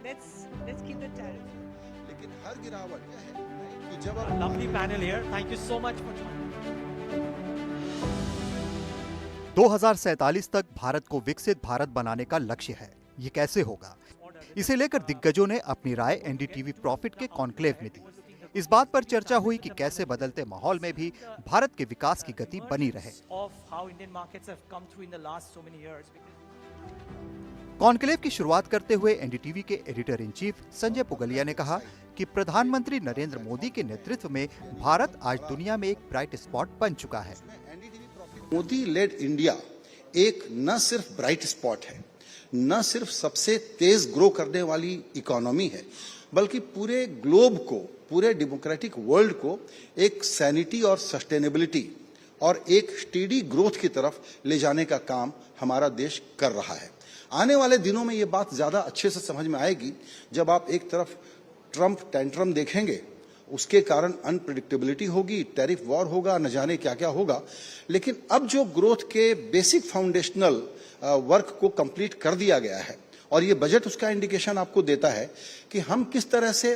let's keep the tariff. लेकिन हर गिरावट यह है कि जब A lovely panel here. Thank you so much for joining. 2047 तक भारत को विकसित भारत बनाने का लक्ष्य है। ये कैसे होगा? इसे लेकर दिग्गजों ने अपनी राय एनडीटीवी प्रॉफिट के कॉन्क्लेव में दी। इस बात पर चर्चा हुई कि कैसे बदलते माहौल में भी भारत के विकास की गति बनी रहे। कॉन्क्लेव की शुरुआत करते हुए एनडीटीवी के editor in chief Sanjay Puglia ने कहा कि प्रधानमंत्री नरेंद्र मोदी के नेतृत्व में भारत आज दुनिया में एक ब्राइट स्पॉट बन चुका है। मोदी लेड इंडिया एक न सिर्फ ब्राइट स्पॉट है, न सिर्फ सबसे तेज ग्रो करने वाली इकोनॉमी है, बल्कि पूरे ग्लोब को, पूरे डेमोक्रेटिक वर्ल्ड को एक सैनिटी और सस्टेनेबिलिटी और एक स्टेडी ग्रोथ की तरफ ले जाने का काम हमारा देश कर रहा है। आने वाले दिनों में ये बात ज्यादा अच्छे से समझ में आएगी जब आप एक तरफ ट्रंप टेंट्रम देखेंगे, उसके कारण अनप्रेडिक्टेबिलिटी होगी, टैरिफ वॉर होगा, न जाने क्या क्या होगा। लेकिन अब जो ग्रोथ के बेसिक फाउंडेशनल वर्क को कंप्लीट कर दिया गया है और ये बजट उसका इंडिकेशन आपको देता है कि हम किस तरह से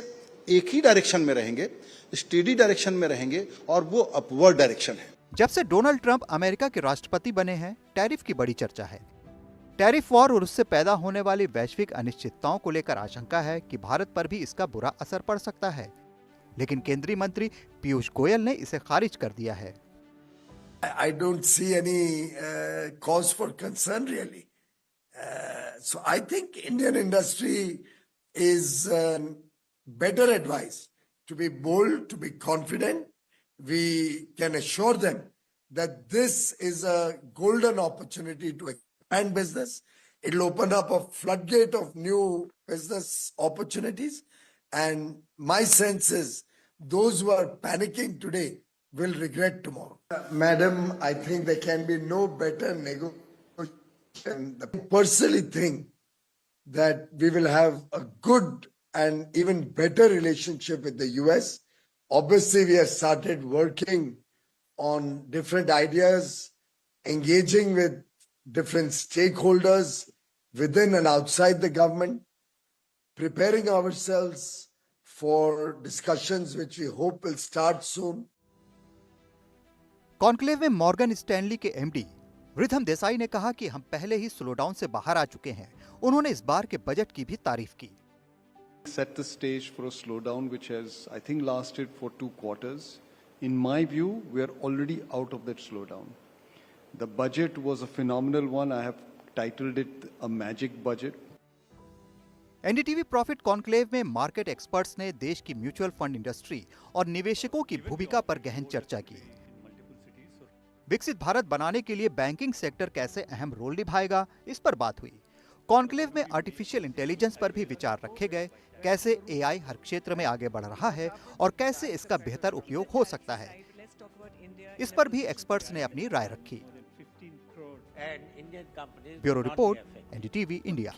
एक ही डायरेक्शन में रहेंगे, स्टेडी डायरेक्शन में रहेंगे और वो अपवर्ड डायरेक्शन है। जब से डोनाल्ड ट्रंप अमेरिका के राष्ट्रपति बने हैं, टैरिफ की बड़ी चर्चा है। टैरिफ वॉर और उससे पैदा होने वाली वैश्विक अनिश्चितताओं को लेकर आशंका है कि भारत पर भी इसका बुरा असर पड़ सकता है, लेकिन केंद्रीय मंत्री पीयूष गोयल ने इसे खारिज कर दिया है। I don't see any cause for concern really. So I think Indian industry is better advised to be bold, to be confident. We can assure them that this is a golden opportunity to expand business. It will open up a floodgate of new business opportunities. And my sense is those who are panicking today will regret tomorrow. Madam, I think there can be no better negotiation. I personally think that we will have a good and even better relationship with the US. Obviously, we have started working on different ideas, engaging with different stakeholders within and outside the government, preparing ourselves for discussions which we hope will start soon. Conclave में Morgan Stanley के MD rhythm Desai ने कहा कि हम पहले ही slowdown से बाहर आ चुके हैं। उन्होंने इस बार के बजट की भी तारीफ की। Set the stage for a slowdown which has, I think, lasted for 2 quarters. In my view, we are already out of that slowdown. The budget was a phenomenal one. I have titled it a magic budget. NDTV profit conclave में market experts ने देश की mutual fund industry और निवेशकों की भूमिका पर गहन चर्चा की। विकसित भारत बनाने के लिए बैंकिंग सेक्टर कैसे अहम रोल निभाएगा, इस पर बात हुई। कॉन्क्लेव में आर्टिफिशियल इंटेलिजेंस पर भी विचार रखे गए। कैसे एआई हर क्षेत्र में आगे बढ़ रहा है और कैसे इसका बेहतर उपयोग हो सकता है, इस पर भी एक्सपर्ट्स ने अपनी राय रखी। Bureau report, NDTV India.